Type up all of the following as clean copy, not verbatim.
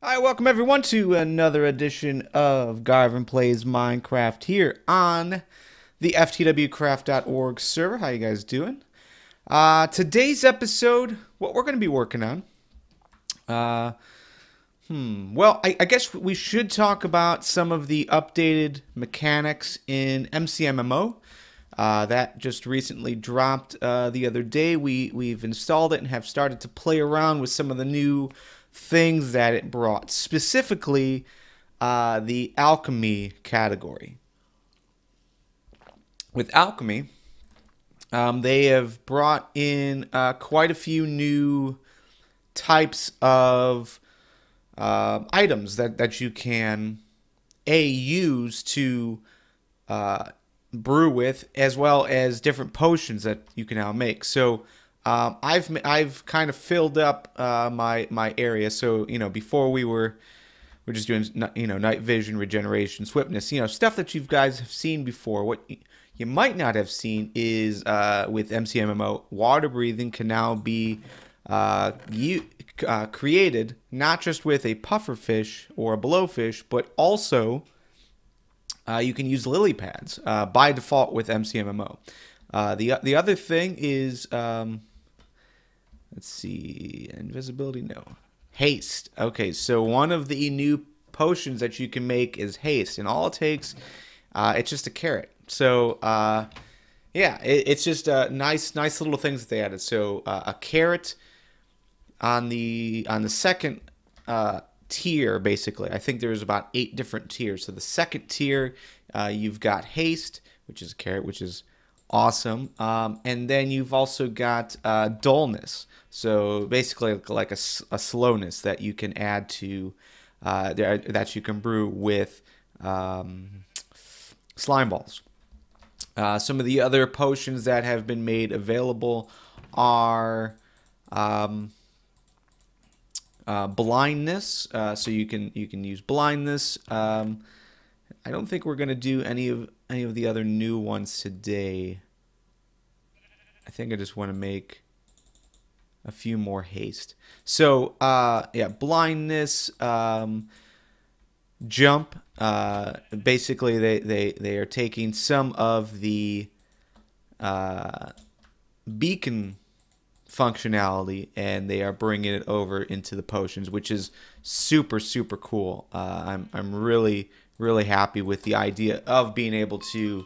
Hi, welcome everyone to another edition of Garvin Plays Minecraft here on the ftwcraft.org server. How you guys doing? Today's episode, what we're going to be working on. Uh, well, I guess we should talk about some of the updated mechanics in MCMMO. That just recently dropped the other day. We've installed it and have started to play around with some of the new things that it brought, specifically the Alchemy category. With Alchemy, they have brought in quite a few new types of items that you can use to brew with, as well as different potions that you can now make. So I've kind of filled up my area. So before we're just doing night vision, regeneration, swiftness, stuff that you guys have seen before. What you might not have seen is with MCMMO, water breathing can now be created not just with a pufferfish or a blowfish, but also you can use lily pads by default with MCMMO. The other thing is, let's see, invisibility, no. Haste. Okay, so one of the new potions that you can make is haste, and all it takes, it's just a carrot. So, yeah, it's just nice little things that they added. So a carrot on the second tier, basically. I think there's about 8 different tiers. So the second tier, you've got haste, which is a carrot, which is awesome. And then you've also got dullness. So basically like a slowness that you can add to, that you can brew with slime balls. Some of the other potions that have been made available are blindness. So you can use blindness. I don't think we're gonna do any of the other new ones today. I think I just want to make a few more haste. So yeah, blindness, jump. Basically, they are taking some of the beacon functionality and they are bringing it over into the potions, which is super cool. I'm really happy with the idea of being able to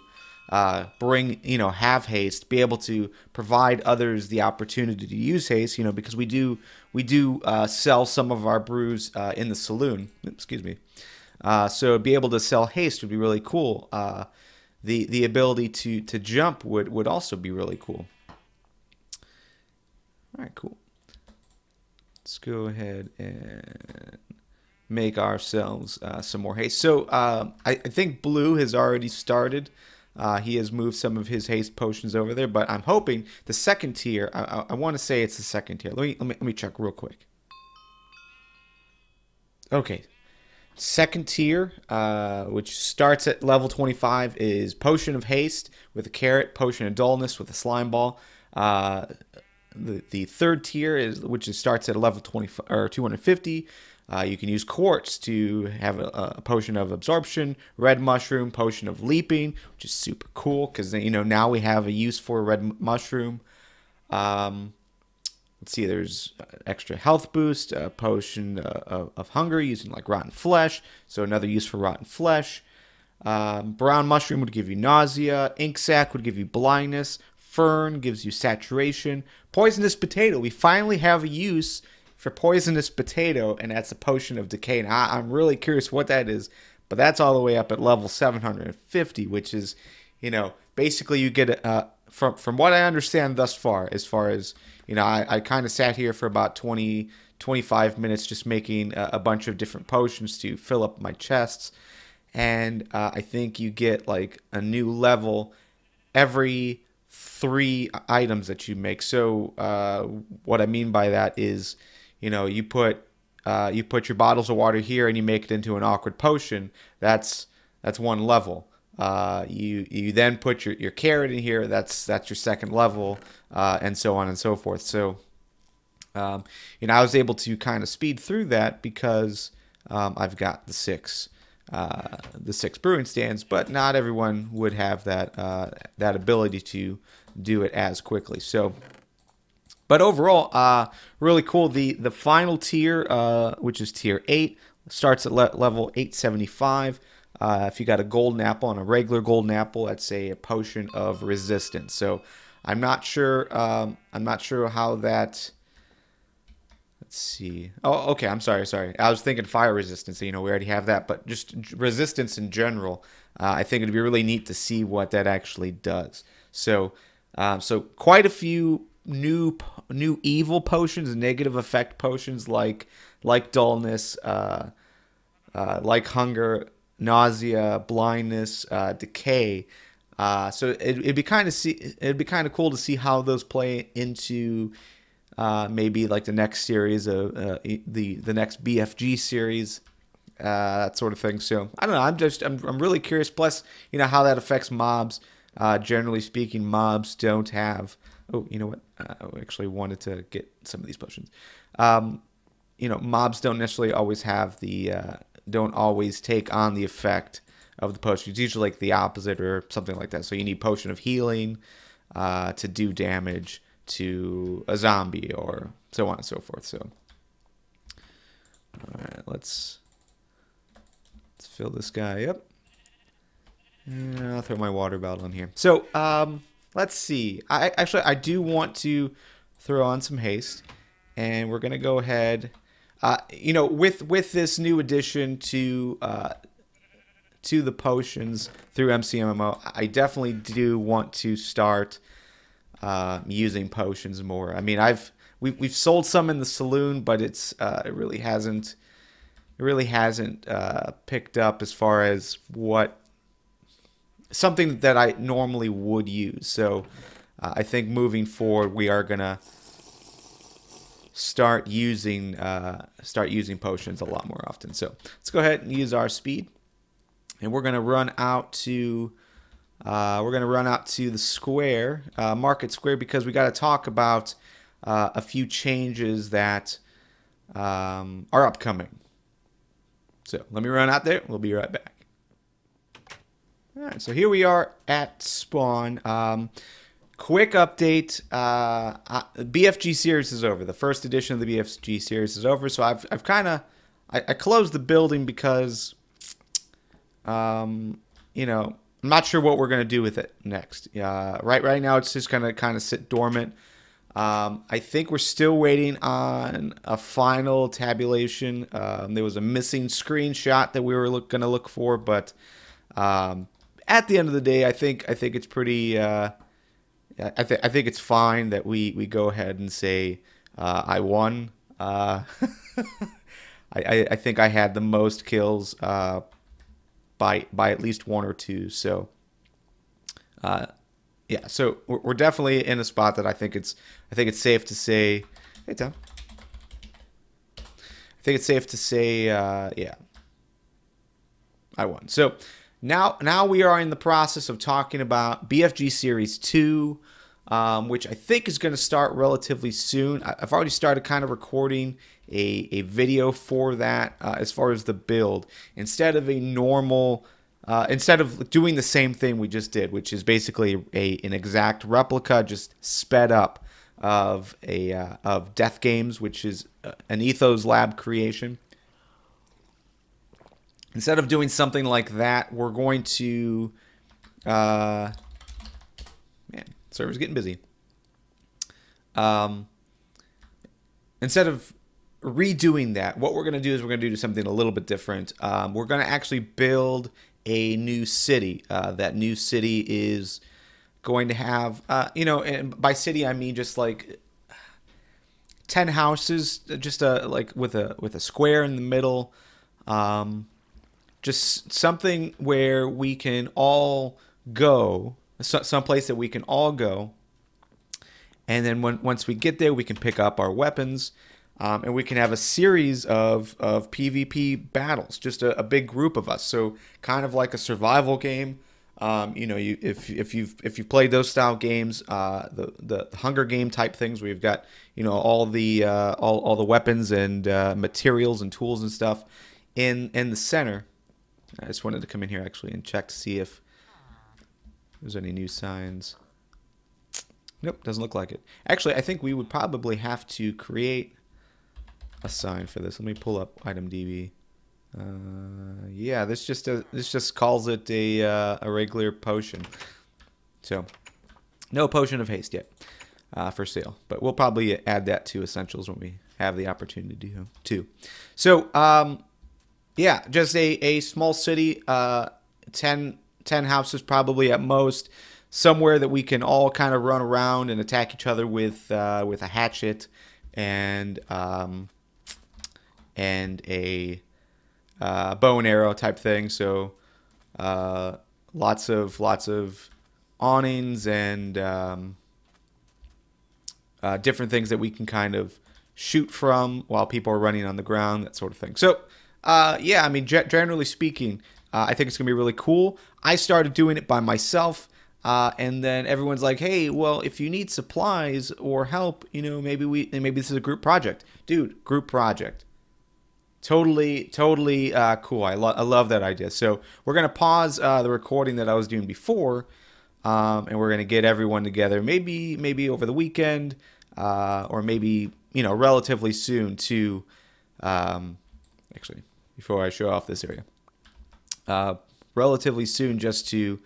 have haste, be able to provide others the opportunity to use haste, because we do sell some of our brews in the saloon. Excuse me. So be able to sell haste would be really cool. The ability to jump would also be really cool. All right, cool. Let's go ahead and make ourselves some more haste. So I think Blue has already started. He has moved some of his haste potions over there, but I'm hoping the second tier. I want to say it's the second tier. Let me check real quick. Okay, second tier, which starts at level 25, is Potion of Haste with a carrot, Potion of Dullness with a slime ball. The third tier starts at level 20 or 250. You can use quartz to have a potion of absorption, red mushroom, potion of leaping, which is super cool because now we have a use for a red mushroom. Let's see, there's extra health boost, a potion of hunger using like rotten flesh, so another use for rotten flesh. Brown mushroom would give you nausea. Ink sac would give you blindness. Fern gives you saturation. Poisonous potato. We finally have a use for poisonous potato, and that's a potion of decay. Now, I'm really curious what that is, but that's all the way up at level 750, which is, basically you get from what I understand thus far, as far as, I kind of sat here for about 25 minutes just making a bunch of different potions to fill up my chests, and I think you get like a new level every 3 items that you make. So what I mean by that is, you put your bottles of water here and you make it into an awkward potion. That's 1 level. You then put your carrot in here. That's your 2nd level, and so on and so forth. So I was able to kind of speed through that because I've got the six brewing stands, but not everyone would have that ability to do it as quickly. So, but overall, really cool. The final tier, which is tier 8, starts at level 875. If you got a golden apple and a regular golden apple, that's a potion of resistance. So I'm not sure. I'm not sure how that. Let's see. Oh, okay. I'm sorry. I was thinking fire resistance. We already have that, but just resistance in general. I think it'd be really neat to see what that actually does. So, so quite a few new evil potions, negative effect potions like dullness, like hunger, nausea, blindness, decay. So it'd be kind of cool to see how those play into maybe like the next series of the next BFG series, that sort of thing. So I don't know. I'm really curious. Plus, how that affects mobs. Generally speaking, mobs don't have. Oh, you know what? I actually wanted to get some of these potions. Mobs don't necessarily always have don't always take on the effect of the potion. It's usually like the opposite or something like that. So you need potion of healing to do damage to a zombie or so on and so forth. So, all right, let's fill this guy up. And I'll throw my water bottle in here. So, let's see. I do want to throw on some haste, and we're gonna go ahead. With this new addition to the potions through MCMMO, I definitely do want to start using potions more. I mean, we've sold some in the saloon, but it really hasn't picked up as far as something that I normally would use. So I think moving forward, we are gonna start using potions a lot more often. So let's go ahead and use our speed, and we're gonna run out to the square, Market Square, because we got to talk about a few changes that are upcoming. So let me run out there. We'll be right back. All right, so here we are at spawn. Quick update. BFG series is over. The first edition of the BFG series is over. So I've kind of I closed the building because I'm not sure what we're gonna do with it next. Right now it's just gonna kind of sit dormant. I think we're still waiting on a final tabulation. There was a missing screenshot that we were gonna look for, but at the end of the day, I think it's pretty. I think it's fine that we go ahead and say I won. I think I had the most kills by at least one or two. So yeah, so we're definitely in a spot that I think it's safe to say. Hey Tom. I think it's safe to say yeah, I won. So now we are in the process of talking about BFG Series 2, which I think is going to start relatively soon. I've already started kind of recording a video for that as far as the build. Instead of doing the same thing we just did, which is basically an exact replica, just sped up of Death Games, which is an Ethos Lab creation. Instead of doing something like that, we're going to man, server's getting busy. Instead of redoing that, what we're going to do is we're going to do something a little bit different. We're going to actually build a new city. That new city is going to have, and by city I mean just like 10 houses, just like with a square in the middle. Just something where we can all go, someplace that we can all go, and then once we get there, we can pick up our weapons, and we can have a series of PvP battles, just a big group of us. So kind of like a survival game. If you've played those style games, the Hunger Game type things, where you've got all the weapons and materials and tools and stuff in the center, I just wanted to come in here actually and check to see if there's any new signs. Nope, doesn't look like it. Actually, I think we would probably have to create a sign for this. Let me pull up ItemDB. Yeah, this just calls it a regular potion. So no potion of haste yet for sale, but we'll probably add that to essentials when we have the opportunity to. So yeah, just a small city, 10 houses probably at most, somewhere that we can all kind of run around and attack each other with a hatchet and a bow and arrow type thing. So lots of awnings and different things that we can kind of shoot from while people are running on the ground, that sort of thing. So yeah, I mean, generally speaking, I think it's gonna be really cool. I started doing it by myself, and then everyone's like, "Hey, well, if you need supplies or help, you know, maybe this is a group project, dude. Group project, totally cool. I love that idea. So we're gonna pause the recording that I was doing before, and we're gonna get everyone together, maybe over the weekend, or maybe relatively soon to, actually, before I show off this area, relatively soon, just to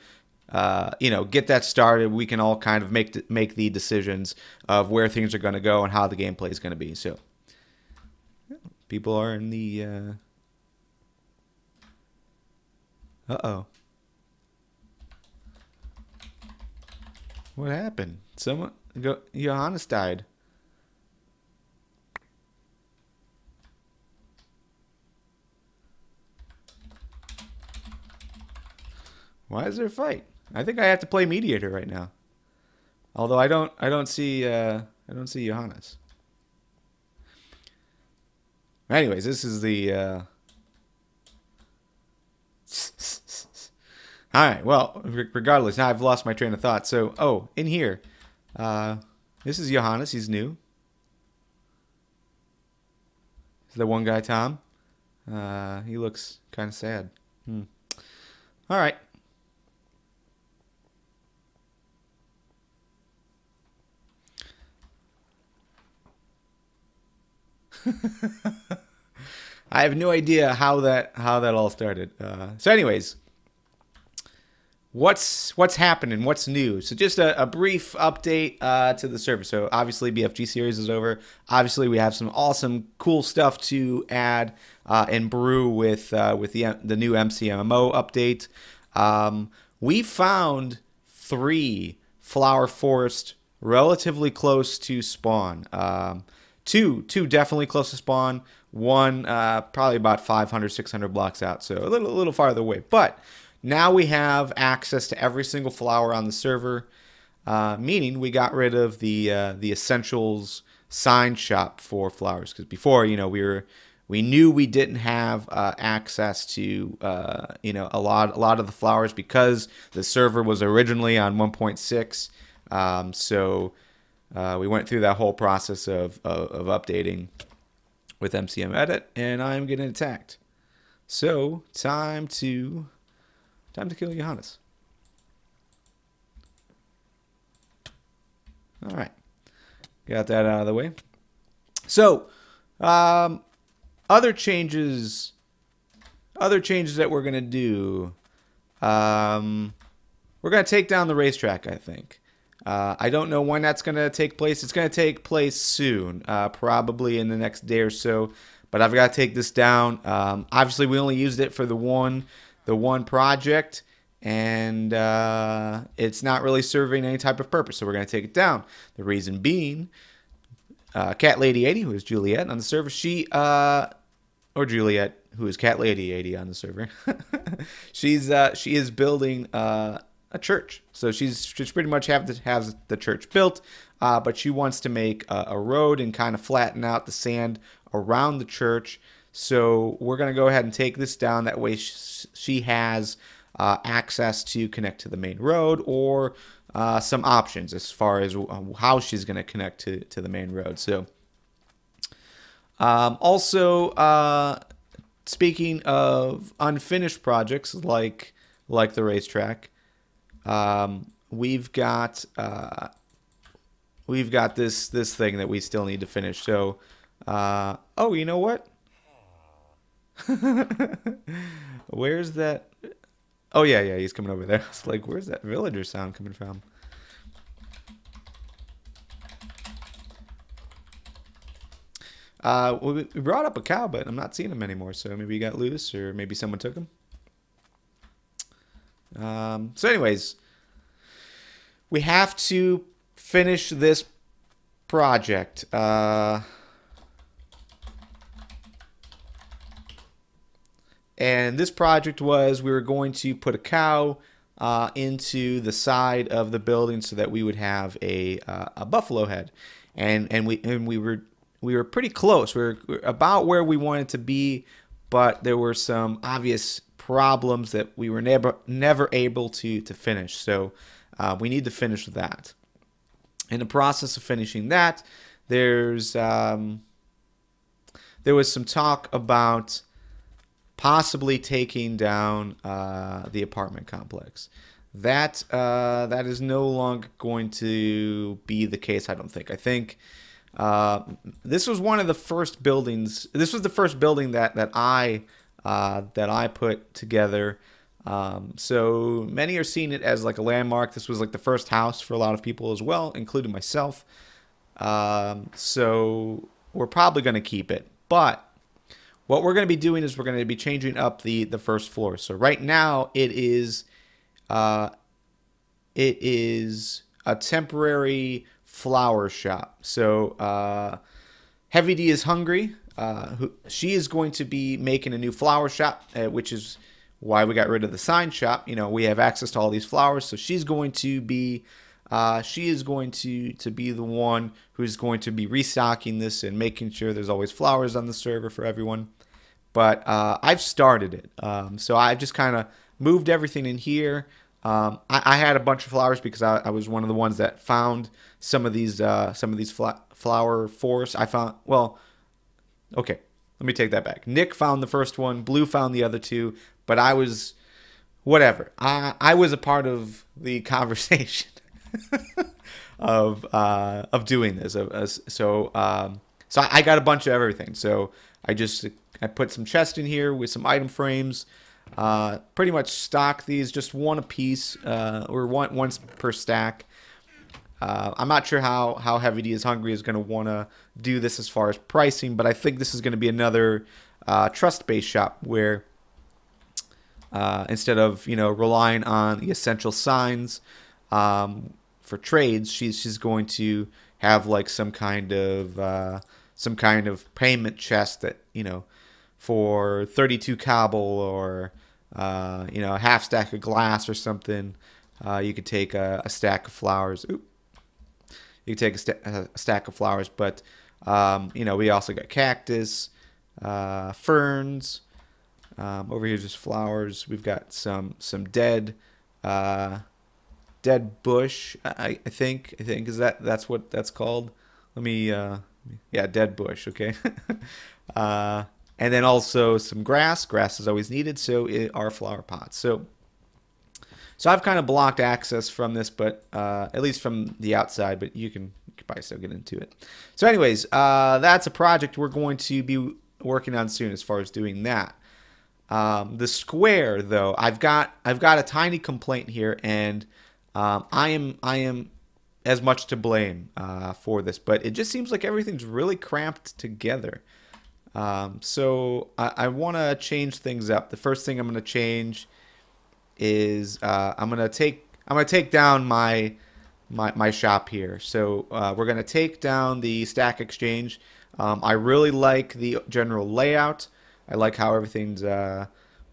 get that started. We can all kind of make the decisions of where things are going to go and how the gameplay is going to be. So people are in the uh-oh. What happened? Johannes died. Why is there a fight? I think I have to play mediator right now. Although I don't see Johannes. Anyways, this is the all right, well, regardless, now I've lost my train of thought. So, in here, this is Johannes. He's new. Is the one guy Tom? He looks kind of sad. All right. I have no idea how that all started. So, anyways. What's happening? What's new? So just a brief update to the server. So obviously BFG series is over. Obviously we have some awesome, cool stuff to add and brew with the new MCMMO update. We found 3 flower forests relatively close to spawn. Two definitely close to spawn. One probably about 500, 600 blocks out. So a little farther away, but now we have access to every single flower on the server, meaning we got rid of the essentials sign shop for flowers. Because before, we knew we didn't have access to a lot of the flowers because the server was originally on 1.6. So we went through that whole process of updating with MCM Edit, and I'm getting attacked. So time to kill Johannes. All right. Got that out of the way. So, other changes that we're going to do. We're going to take down the racetrack, I think. I don't know when that's going to take place. It's going to take place soon, probably in the next day or so. But I've got to take this down. Obviously, we only used it for the one project, and it's not really serving any type of purpose, so we're going to take it down. The reason being, Cat Lady 80, who is Juliet on the server, or Juliet, who is Cat Lady 80 on the server, she is building a church. So she's pretty much has the church built, but she wants to make a road and kind of flatten out the sand around the church. So we're going to go ahead and take this down. That way she has access to connect to the main road, or some options as far as how she's going to connect to the main road. So also speaking of unfinished projects like the racetrack, we've got this thing that we still need to finish. So, oh, you know what? Where's that? Oh yeah, he's coming over there. I was like, where's that villager sound coming from? We brought up a cow, but I'm not seeing him anymore. So maybe he got loose, or maybe someone took him. So anyways, we have to finish this project. And this project was, we were going to put a cow into the side of the building so that we would have a buffalo head, and we were pretty close. We were about where we wanted to be, but there were some obvious problems that we were never able to finish. So we need to finish that. In the process of finishing that, there was some talk about possibly taking down the apartment complex. That is no longer going to be the case, I don't think. I think this was one of the first buildings. This was the first building that I put together. So many are seeing it as like a landmark. This was like the first house for a lot of people as well, including myself. So we're probably going to keep it, but what we're going to be doing is we're going to be changing up the first floor. So right now it is a temporary flower shop. So Heavy D is hungry. She is going to be making a new flower shop, which is why we got rid of the sign shop. You know, we have access to all these flowers, so she's going to be the one who's going to be restocking this and making sure there's always flowers on the server for everyone. But I've started it, so I've just kind of moved everything in here. I had a bunch of flowers because I was one of the ones that found some of these flower forests. I found, well, okay, let me take that back. Nick found the first one, Blue found the other two, but I was, whatever. I was a part of the conversation of doing this. So I got a bunch of everything. So I put some chests in here with some item frames. Pretty much stock these just one a piece, or once per stack. I'm not sure how Heavy D is Hungry is going to want to do this as far as pricing, but I think this is going to be another trust-based shop where instead of relying on the essential signs for trades, she's going to have like some kind of payment chest that for 32 cobble or a half stack of glass or something. You could take a stack of flowers. Oop. You could take a stack of flowers, but we also got cactus, ferns. Over here, just flowers. We've got some dead bush. I think is that's what that's called. Let me yeah, dead bush. Okay. And then also some grass. Grass is always needed, so are flower pots. So I've kind of blocked access from this, but at least from the outside. But you can probably still get into it. So, anyways, that's a project we're going to be working on soon as far as doing that. The square, though, I've got a tiny complaint here, and I am as much to blame for this, but it just seems like everything's really cramped together. So I want to change things up. The first thing I'm going to change is I'm going to take down my shop here. So we're going to take down the stack exchange. I really like the general layout. I like how everything's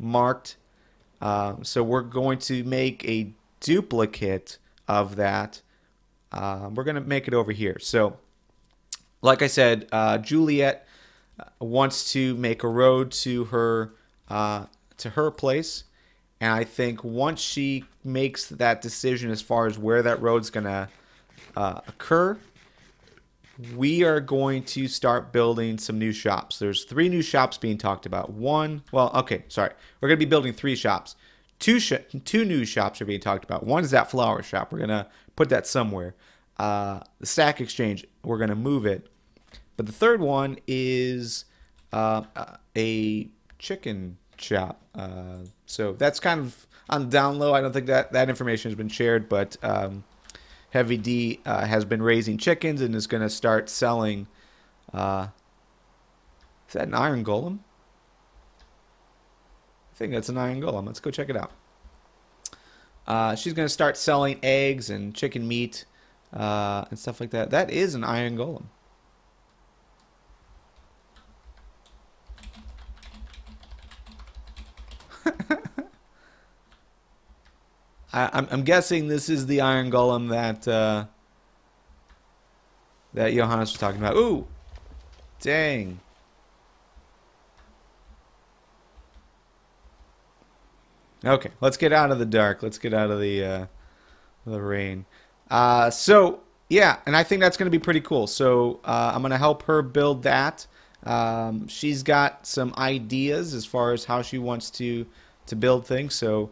marked. So we're going to make a duplicate of that. We're going to make it over here. So like I said, Juliet wants to make a road to her place, and I think once she makes that decision as far as where that road's gonna occur, we are going to start building some new shops. There's 3 new shops being talked about. We're going to be building 3 shops. Two new shops are being talked about. One is that flower shop. We're going to put that somewhere. The Stack Exchange, we're going to move it. But the third one is a chicken shop. So that's kind of on the down low. I don't think that information has been shared, but Heavy D has been raising chickens and is going to start selling. Is that an iron golem? I think that's an iron golem. Let's go check it out. She's going to start selling eggs and chicken meat and stuff like that. That is an iron golem. I'm guessing this is the iron golem that Johannes was talking about. Ooh, dang. Okay, let's get out of the dark. Let's get out of the rain. So yeah, and I think that's going to be pretty cool. So I'm going to help her build that. She's got some ideas as far as how she wants to build things. So,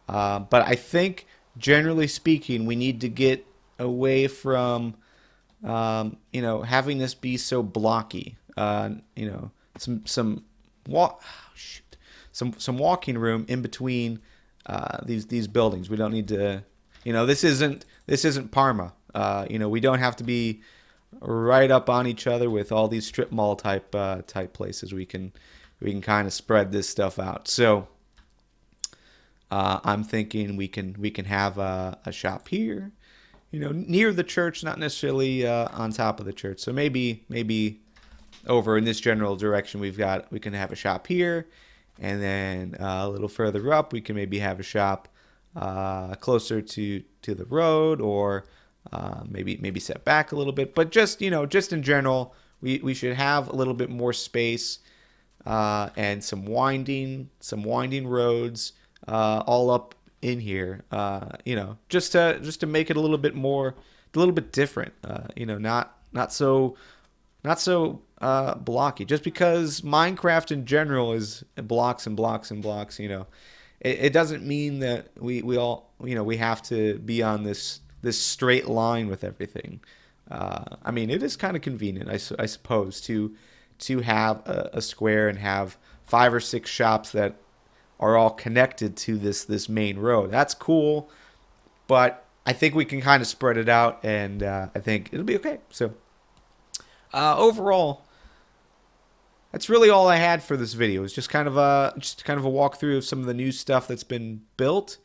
but I think generally speaking, we need to get away from having this be so blocky. Some walking room in between these buildings. We don't need to, this isn't Parma. We don't have to be right up on each other with all these strip mall type places. We can kind of spread this stuff out. So I'm thinking we can have a shop here, near the church, not necessarily on top of the church. So maybe over in this general direction we can have a shop here. And then a little further up, we can maybe have a shop closer to the road, or maybe set back a little bit. But just in general, we should have a little bit more space and some winding roads all up in here. Just to make it a little bit different. Not so blocky. Just because Minecraft in general is blocks and blocks and blocks, it doesn't mean that we all we have to be on this straight line with everything. I mean, it is kind of convenient, I suppose, to have a square and have 5 or 6 shops that are all connected to this main road. That's cool, but I think we can kind of spread it out, and I think it'll be okay. So overall, that's really all I had for this video. It's just kind of a walkthrough of some of the new stuff that's been built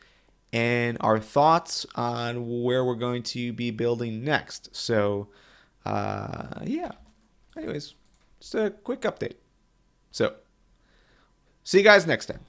and our thoughts on where we're going to be building next. So yeah. Anyways, just a quick update. So see you guys next time.